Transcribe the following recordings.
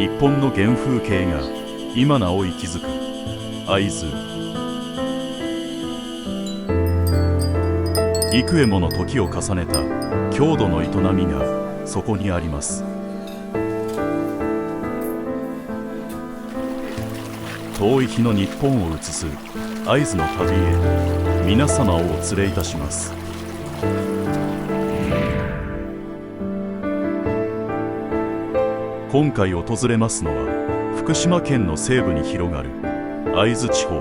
日本の原風景が今なお息づく会津。幾重もの時を重ねた郷土の営みがそこにあります。遠い日の日本を映す会津の旅へ皆様をお連れいたします。今回訪れますのは福島県の西部に広がる会津地方。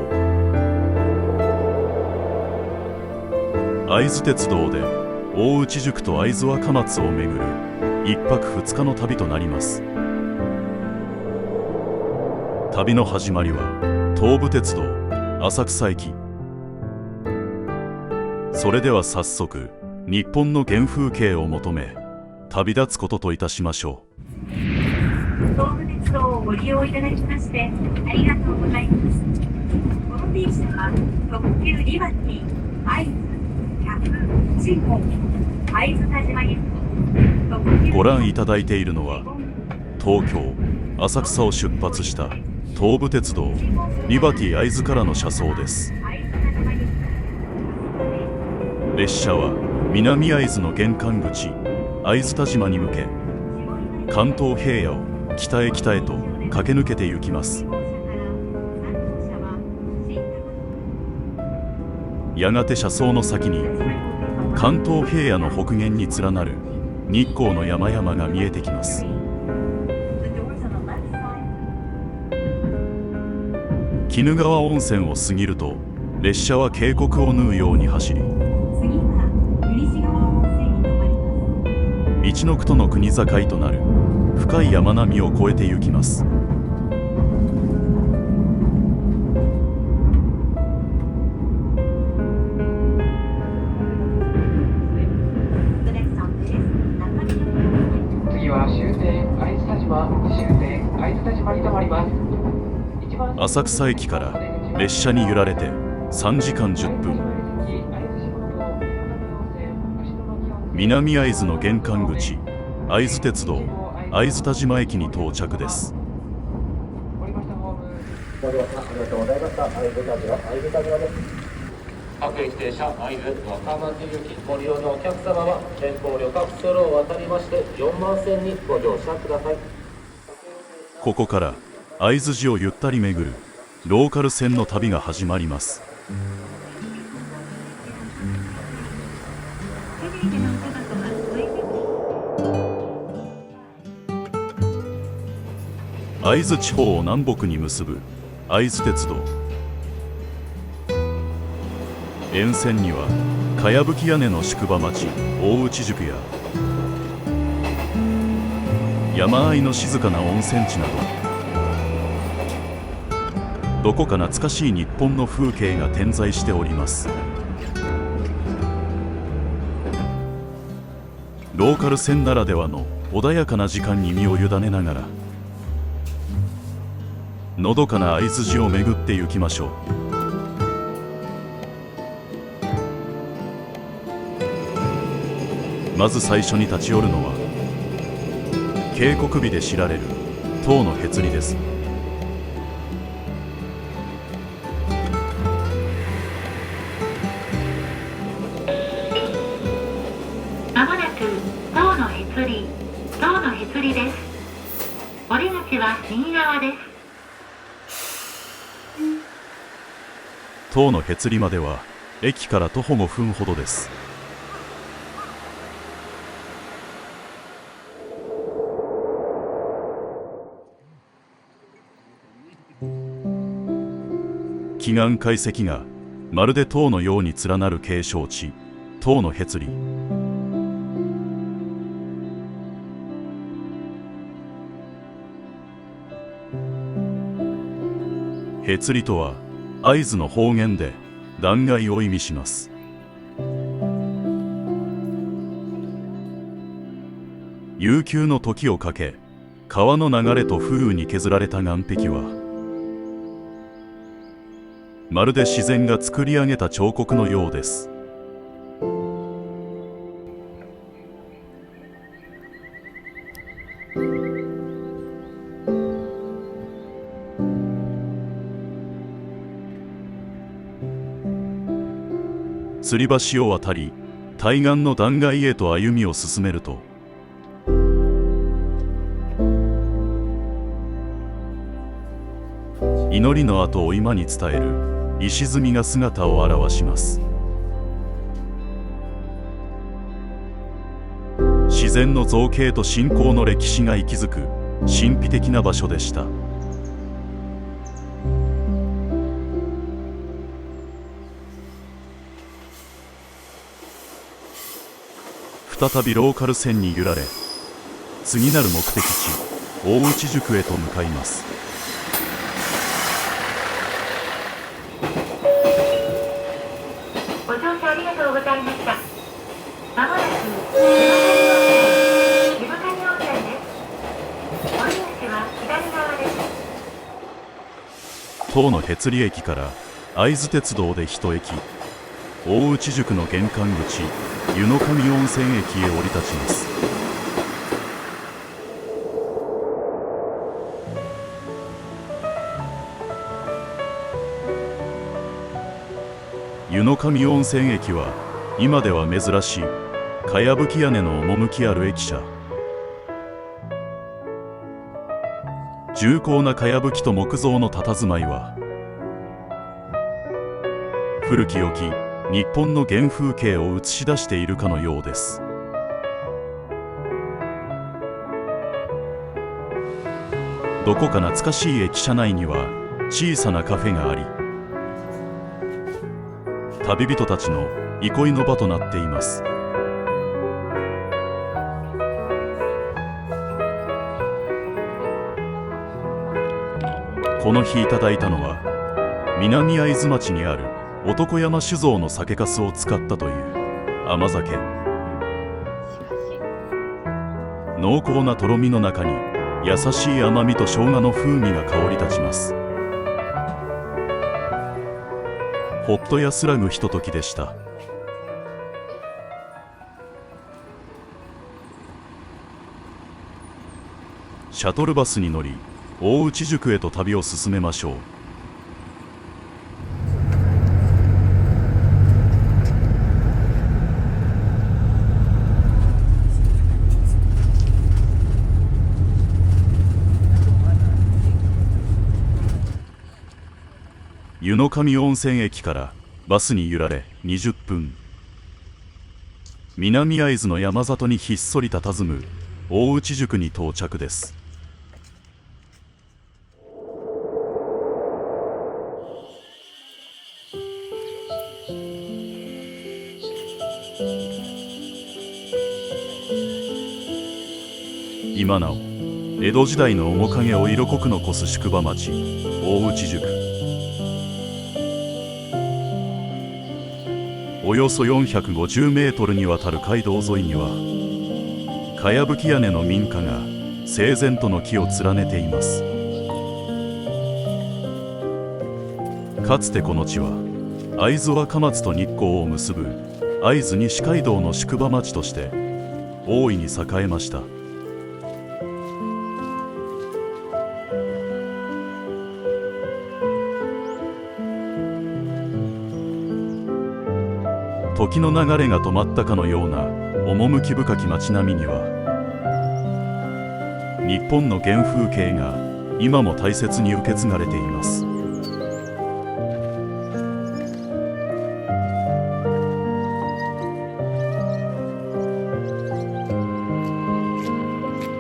会津鉄道で大内宿と会津若松を巡る一泊二日の旅となります。旅の始まりは東武鉄道浅草駅。それでは早速日本の原風景を求め旅立つことといたしましょう。東武鉄道をご利用いただきましてありがとうございます。この電車は特急リバティ会津100地方会津田島行き。ご覧いただいているのは東京浅草を出発した東武鉄道リバティ会津からの車窓です。列車は南会津の玄関口会津田島に向け関東平野を北へ北へと駆け抜けて行きます。やがて車窓の先に関東平野の北限に連なる日光の山々が見えてきます。鬼怒川温泉を過ぎると列車は渓谷を縫うように走り、一ノ久との国境となる深い山並みを越えて行きます。次は終点会津田島、終点会津田島に停まります。浅草駅から列車に揺られて3時間10分。南会津の玄関口会津鉄道会津田島駅に到着です。各駅停車会津若松行きご利用のお客様は前方旅客通路を渡りまして4番線にご乗車ください。ここから会津寺をゆったり巡るローカル線の旅が始まります。会津地方を南北に結ぶ会津鉄道。沿線にはかやぶき屋根の宿場町大内宿や山あいの静かな温泉地など、どこか懐かしい日本の風景が点在しております。ローカル線ならではの穏やかな時間に身を委ねながらのどかな会津寺を巡って行きましょう。まず最初に立ち寄るのは渓谷美で知られる塔のへつりです。まもなく塔のへつり、塔のへつりです。降り口は右側です。塔のへつりまでは駅から徒歩5分ほどです。奇岩怪石がまるで塔のように連なる景勝地塔のへつり。へつりとは会津の方言で断崖を意味します。悠久の時をかけ川の流れと風雨に削られた岩壁はまるで自然が作り上げた彫刻のようです。吊り橋を渡り対岸の断崖へと歩みを進めると、祈りの後を今に伝える石積みが姿を現します。自然の造形と信仰の歴史が息づく神秘的な場所でした。再びローカル線に揺られ、次なる目的地大内宿へと向かいます。ご乗車ありがとうございました。まもなく湯布谷温泉です。降り口は左側です。当のへつり駅から会津鉄道で一駅、大内宿の玄関口湯の神温泉駅へ降り立ちます。湯の神温泉駅は今では珍しいかやぶき屋根の趣ある駅舎。重厚なかやぶきと木造の佇まいは古き良き日本の原風景を映し出しているかのようです。どこか懐かしい駅舎内には小さなカフェがあり、旅人たちの憩いの場となっています。この日いただいたのは南会津町にある男山酒造の酒粕を使ったという甘酒。濃厚なとろみの中に優しい甘みと生姜の風味が香り立ちます。ほっと安らぐひとときでした。シャトルバスに乗り大内宿へと旅を進めましょう。湯の神温泉駅からバスに揺られ20分、南会津の山里にひっそり佇む大内宿に到着です。今なお江戸時代の面影を色濃く残す宿場町大内宿。およそ450メートルにわたる街道沿いにはかやぶき屋根の民家が整然と軒を連ねています。かつてこの地は会津若松と日光を結ぶ会津西街道の宿場町として大いに栄えました。時の流れが止まったかのような趣深き街並みには日本の原風景が今も大切に受け継がれています。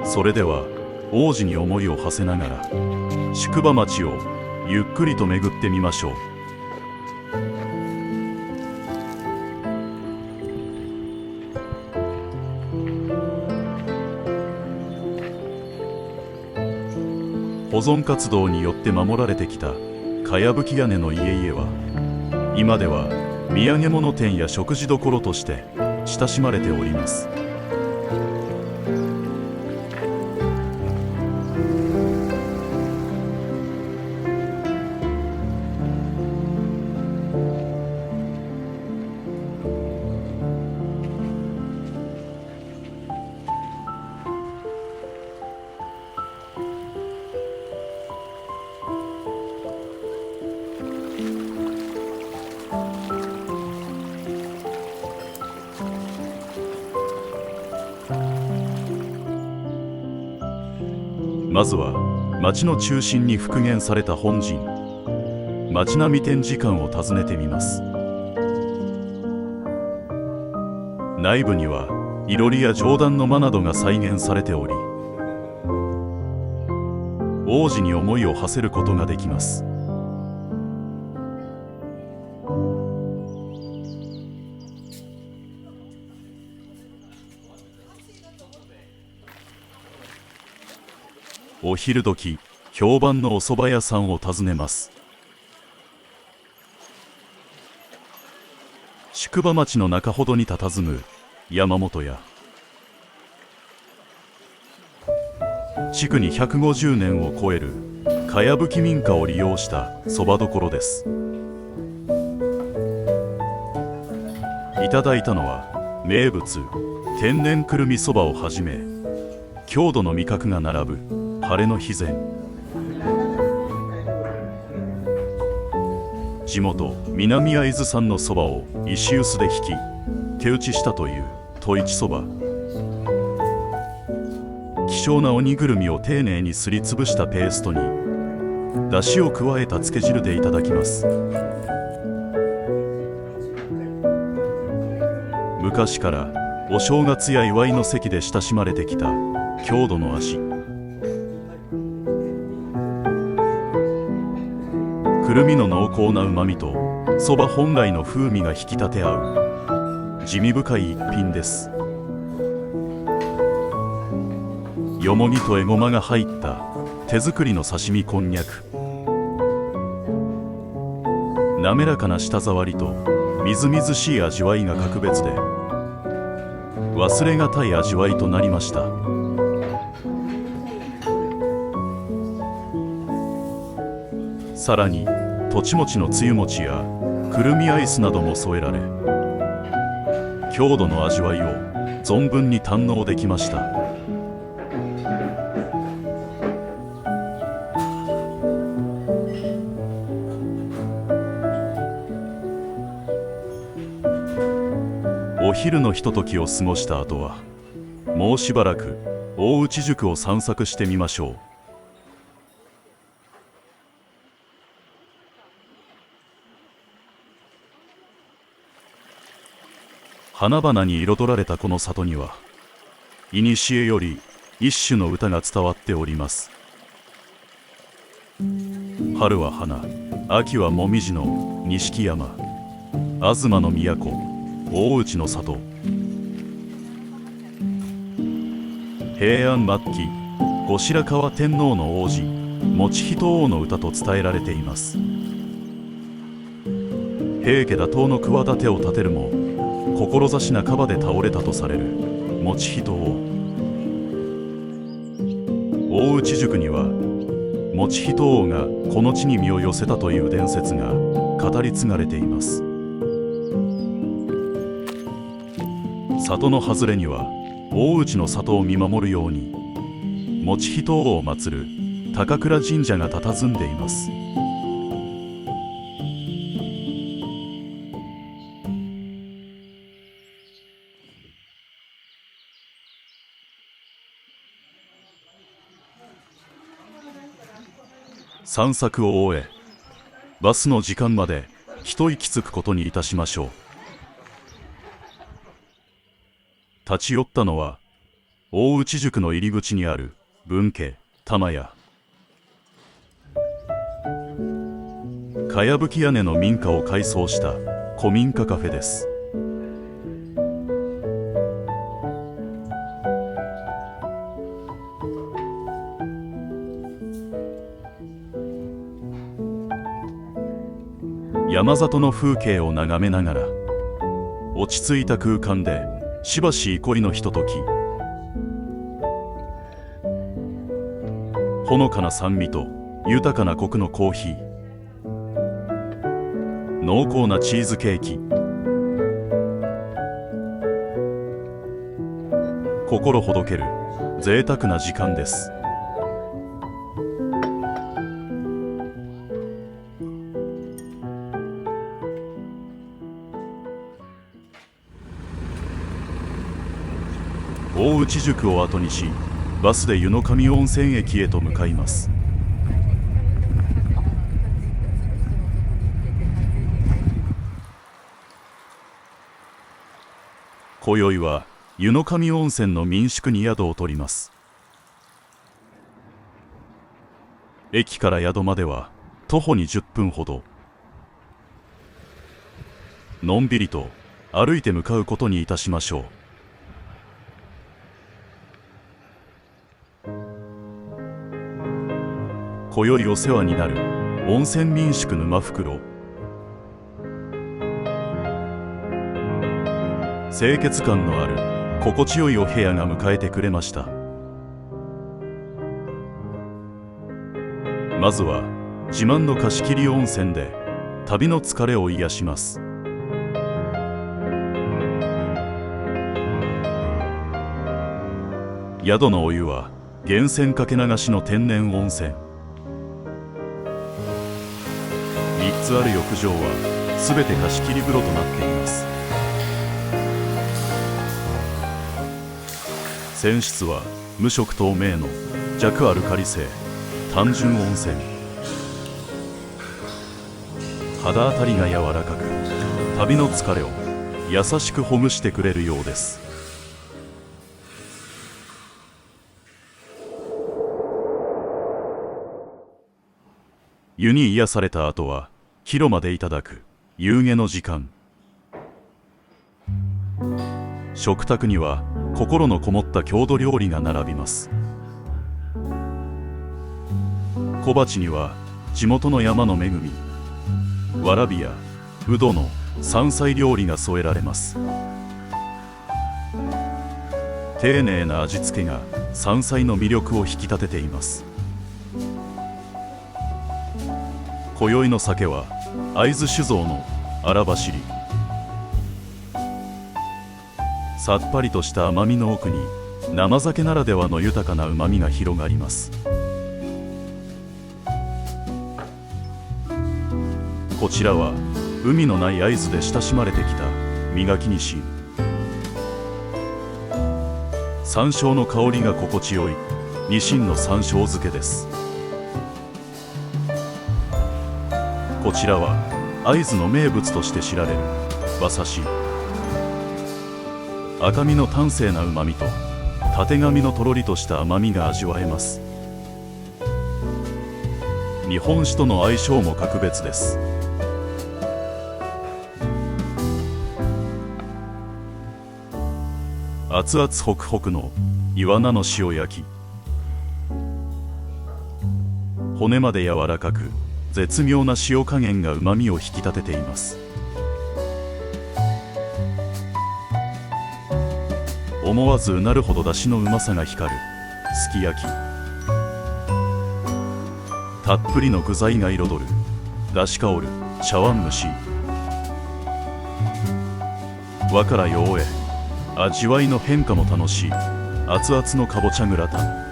それでは王子に思いを馳せながら宿場町をゆっくりと巡ってみましょう。保存活動によって守られてきたかやぶき屋根の家々は今では土産物店や食事処として親しまれております。まずは町の中心に復元された本陣、町並展示館を訪ねてみます。内部にはいろりや上段の間などが再現されており、王子に思いを馳せることができます。お昼時、評判のお蕎麦屋さんを訪ねます。宿場町の中ほどに佇む山本屋。築に150年を超えるかやぶき民家を利用した蕎麦処です。いただいたのは名物天然くるみそばをはじめ、郷土の味覚が並ぶ晴れの肥前。地元南会津産のそばを石臼でひき手打ちしたという戸市そば。希少な鬼ぐるみを丁寧にすりつぶしたペーストにだしを加えたつけ汁でいただきます。昔からお正月や祝いの席で親しまれてきた郷土の味。くるみの濃厚なうまみとそば本来の風味が引き立て合う滋味深い一品です。よもぎとえごまが入った手作りの刺身こんにゃく。滑らかな舌触りとみずみずしい味わいが格別で忘れがたい味わいとなりました。さらにとちもちのつゆもちやくるみアイスなども添えられ、郷土の味わいを存分に堪能できました。お昼のひとときを過ごした後はもうしばらく大内宿を散策してみましょう。花々に彩られたこの里には古より一種の歌が伝わっております。春は花、秋はもみじの錦山、東の都、大内の里。平安末期、後白河天皇の皇子以仁王の歌と伝えられています。平家打倒の企てを立てるも志半ばで倒れたとされる以仁王。大内宿には以仁王がこの地に身を寄せたという伝説が語り継がれています。里の外れには大内の里を見守るように以仁王を祀る高倉神社が佇んでいます。散策を終えバスの時間まで一息つくことにいたしましょう。立ち寄ったのは大内宿の入り口にある分家玉屋。かやぶき屋根の民家を改装した古民家カフェです。山里の風景を眺めながら落ち着いた空間でしばし憩いのひととき。ほのかな酸味と豊かなコクのコーヒー、濃厚なチーズケーキ、心ほどける贅沢な時間です。大内宿を後にしバスで湯の神温泉駅へと向かいます。今宵は湯の神温泉の民宿に宿を取ります。駅から宿までは徒歩に10分ほど。のんびりと歩いて向かうことにいたしましょう。今宵お世話になる温泉民宿沼袋。清潔感のある心地よいお部屋が迎えてくれました。まずは自慢の貸し切り温泉で旅の疲れを癒します。宿のお湯は源泉かけ流しの天然温泉。3つある浴場はすべて貸し切り風呂となっています。泉質は無色透明の弱アルカリ性単純温泉。肌当たりが柔らかく、旅の疲れを優しくほぐしてくれるようです。湯に癒された後は広間でいただく夕げの時間。食卓には心のこもった郷土料理が並びます。小鉢には地元の山の恵み、わらびやうどの山菜料理が添えられます。丁寧な味付けが山菜の魅力を引き立てています。今宵の酒は会津酒造の荒走り。さっぱりとした甘みの奥に生酒ならではの豊かなうまみが広がります。こちらは海のない会津で親しまれてきた磨きにし。山椒の香りが心地よいニシンの山椒漬けです。こちらは会津の名物として知られる馬刺し。赤身の端正なうまみとたてがみのとろりとした甘みが味わえます。日本酒との相性も格別です。熱々ホクホクのイワナの塩焼き。骨まで柔らかく絶妙な塩加減がうまみを引き立てています。思わずうなるほど出汁のうまさが光るすき焼き。たっぷりの具材が彩る出汁香る茶碗蒸し。和から洋へ味わいの変化も楽しい熱々のかぼちゃグラタン。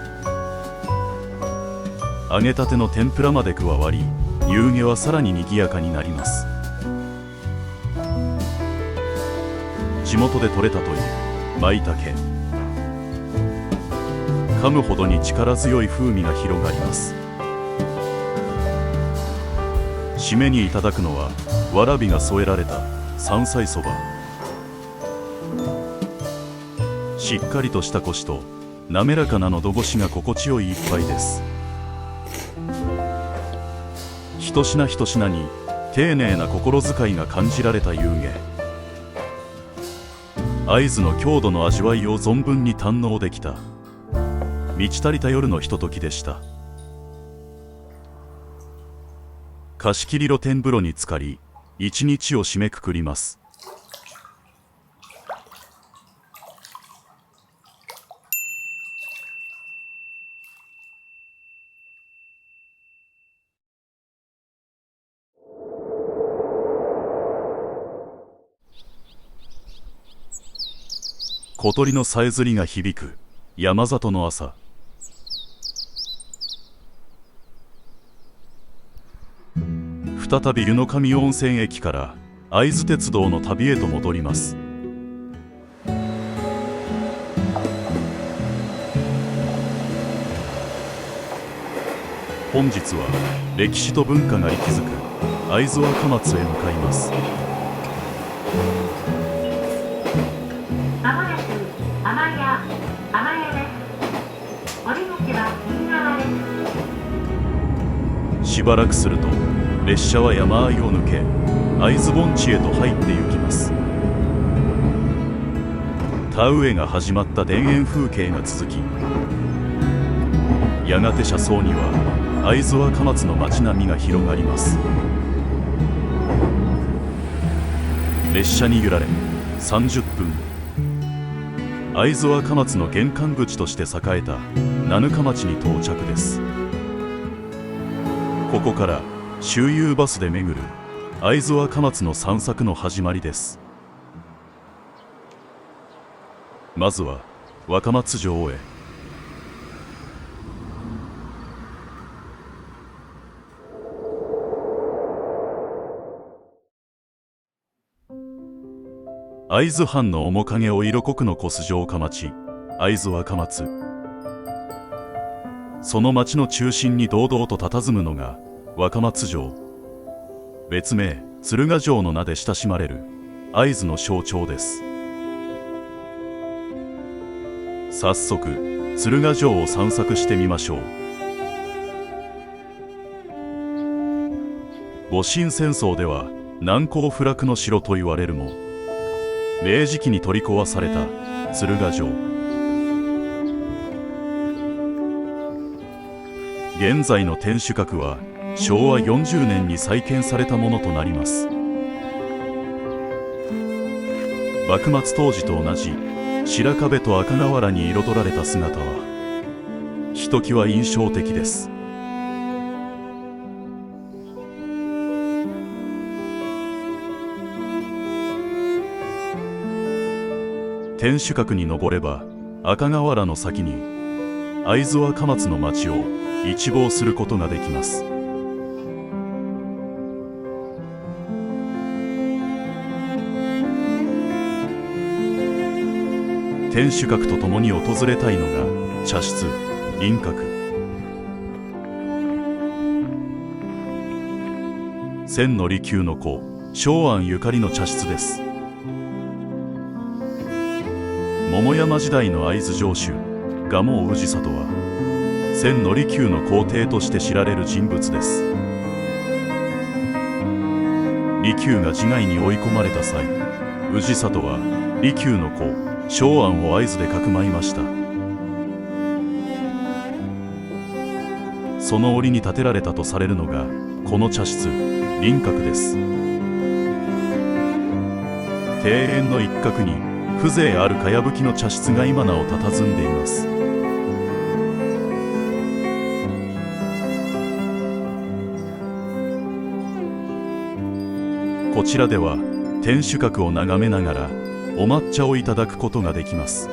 揚げたての天ぷらまで加わり、夕げはさらに賑やかになります。地元で採れたという舞茸。噛むほどに力強い風味が広がります。締めにいただくのはわらびが添えられた山菜そば。しっかりとしたコシと滑らかな喉越しが心地よい一杯です。一品一品に丁寧な心遣いが感じられた夕げ。会津の郷土の味わいを存分に堪能できた満ち足りた夜のひとときでした。貸し切り露天風呂に浸かり一日を締めくくります。小鳥のさえずりが響く山里の朝。再び湯の神温泉駅から会津鉄道の旅へと戻ります。本日は歴史と文化が息づく会津若松へ向かいます。まもなく甘谷です。お出口は右側です。しばらくすると列車は山あいを抜け会津盆地へと入って行きます。田植えが始まった田園風景が続き、やがて車窓には会津若松の街並みが広がります。列車に揺られ30分、会津若松の玄関口として栄えた七日町に到着です。ここから周遊バスで巡る会津若松の散策の始まりです。まずは若松城へ。会津藩の面影を色濃く残す城下町会津若松。その町の中心に堂々と佇むのが若松城、別名鶴ヶ城の名で親しまれる会津の象徴です。早速鶴ヶ城を散策してみましょう。戊辰戦争では難攻不落の城と言われるも、明治期に取り壊された鶴ヶ城、現在の天守閣は昭和40年に再建されたものとなります。幕末当時と同じ白壁と赤瓦に彩られた姿はひときわ印象的です。天守閣に登れば赤瓦の先に会津若松の町を一望することができます。天守閣とともに訪れたいのが茶室輪閣。千利休の子松庵ゆかりの茶室です。桃山時代の会津城主蒲生氏郷は千利休の皇帝として知られる人物です。利休が自害に追い込まれた際、氏郷は利休の子松庵を会津でかくまいました。その折に建てられたとされるのがこの茶室輪閣です。庭園の一角に風情あるかやぶきの茶室が今なお佇んでいます。こちらでは天守閣を眺めながらお抹茶をいただくことができます。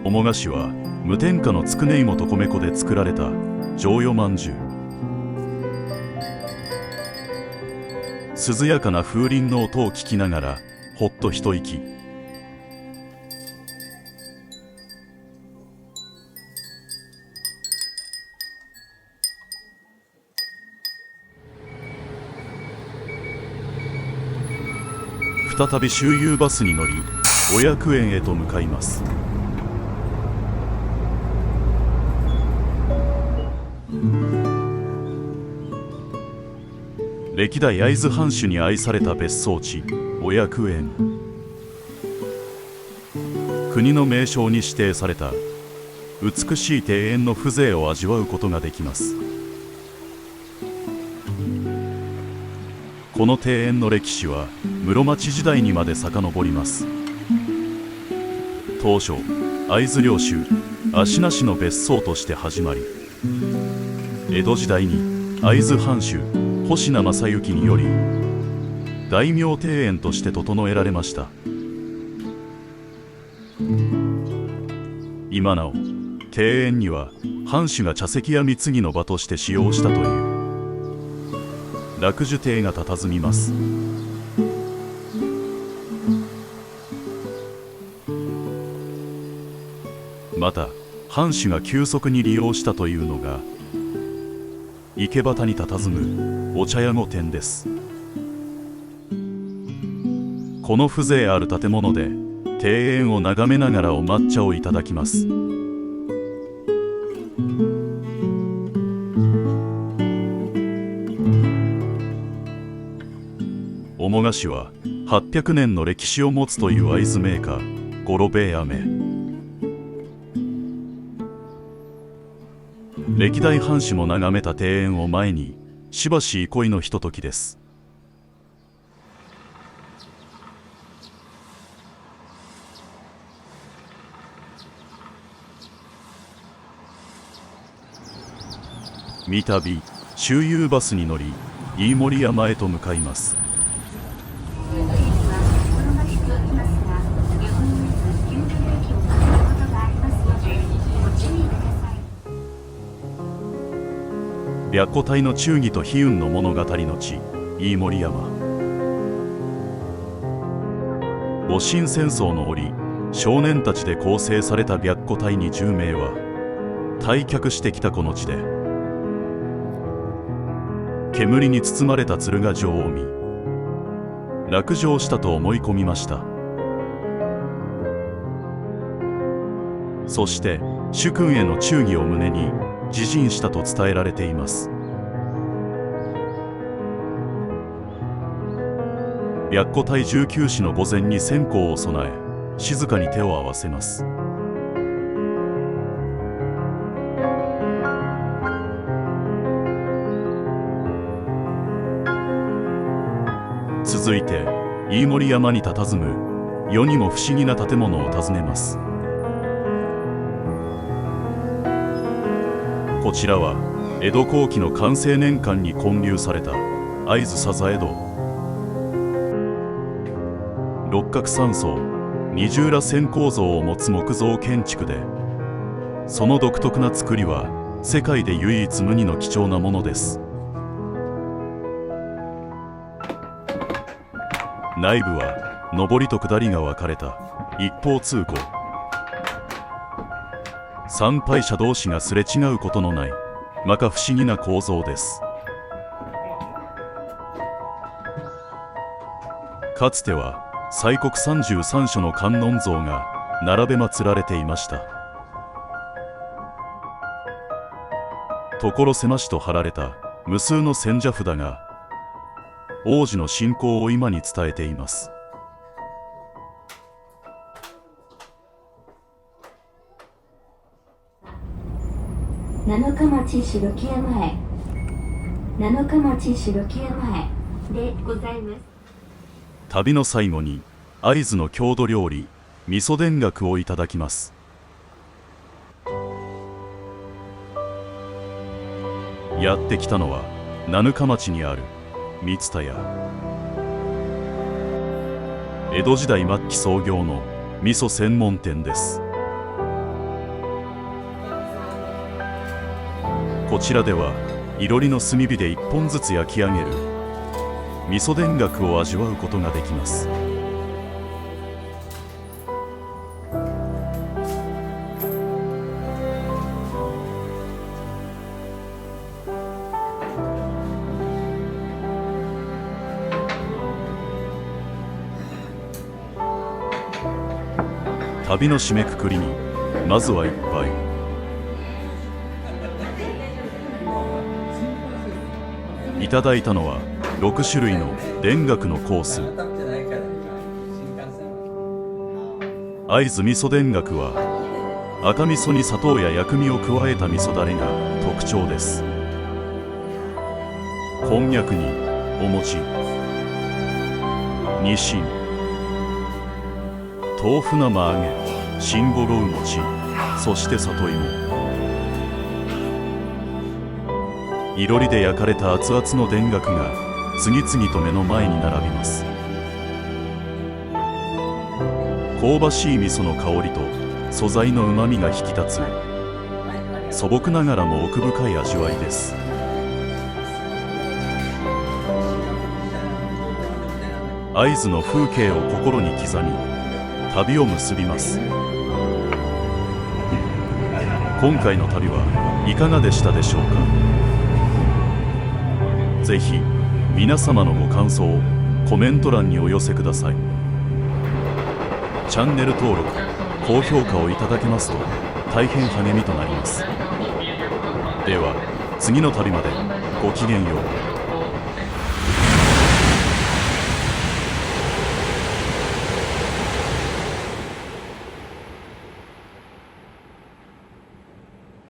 面菓子は無添加のつくね芋と米粉で作られた上与まんじゅう。涼やかな風鈴の音を聞きながらほっと一息。再び周遊バスに乗りお薬園へと向かいます。歴代会津藩主に愛された別荘地お薬園。国の名勝に指定された美しい庭園の風情を味わうことができます。この庭園の歴史は室町時代にまで遡ります。当初会津領主芦名氏の別荘として始まり、江戸時代に会津藩主星名正幸により大名庭園として整えられました。今なお庭園には藩主が茶席や貢ぎの場として使用したという楽寿亭が佇みます。また藩主が急速に利用したというのが池端に佇むお茶屋御殿です。この風情ある建物で庭園を眺めながらお抹茶をいただきます。面菓子は800年の歴史を持つという会津メーカー五郎兵衛飴。歴代藩主も眺めた庭園を前にしばし憩いのひとときです。三度周遊バスに乗り飯盛山へと向かいます。白虎隊の忠義と悲運の物語の地飯盛山。戊辰戦争の折少年たちで構成された白虎隊に10名は退却してきたこの地で煙に包まれた鶴ヶ城を見落城したと思い込みました。そして主君への忠義を胸に自尽したと伝えられています。白虎隊19士の御前に線香を備え静かに手を合わせます。続いて飯盛山に佇む世にも不思議な建物を訪ねます。こちらは江戸後期の寛政年間に建立された会津佐左江戸。六角三層二重ら線構造を持つ木造建築でその独特な造りは世界で唯一無二の貴重なものです。内部は上りと下りが分かれた一方通行。参拝者同士がすれ違うことのない摩訶不思議な構造です。かつては西国33所の観音像が並べ祀られていました。所狭しと貼られた無数の千社札が王子の信仰を今に伝えています。七日町白木屋前、七日町白木屋前でございます。旅の最後に会津の郷土料理味噌田楽をいただきます。やってきたのは七日町にある三田屋。江戸時代末期創業の味噌専門店です。こちらではいろりの炭火で1本ずつ焼き上げる味噌田楽を味わうことができます。旅の締めくくりにまずは一杯。いただいたのは6種類の田楽のコース。会津味噌田楽は赤味噌に砂糖や薬味を加えた味噌だれが特徴です。こんにゃくにお餅、にしん、豆腐生揚げ、新五郎餅、そして里芋。いろりで焼かれた熱々の田楽が次々と目の前に並びます。香ばしい味噌の香りと素材のうまみが引き立つ素朴ながらも奥深い味わいです。会津の風景を心に刻み旅を結びます。今回の旅はいかがでしたでしょうか。ぜひ皆様のご感想をコメント欄にお寄せください。チャンネル登録、高評価をいただけますと大変励みとなります。では次の旅までごきげんよう。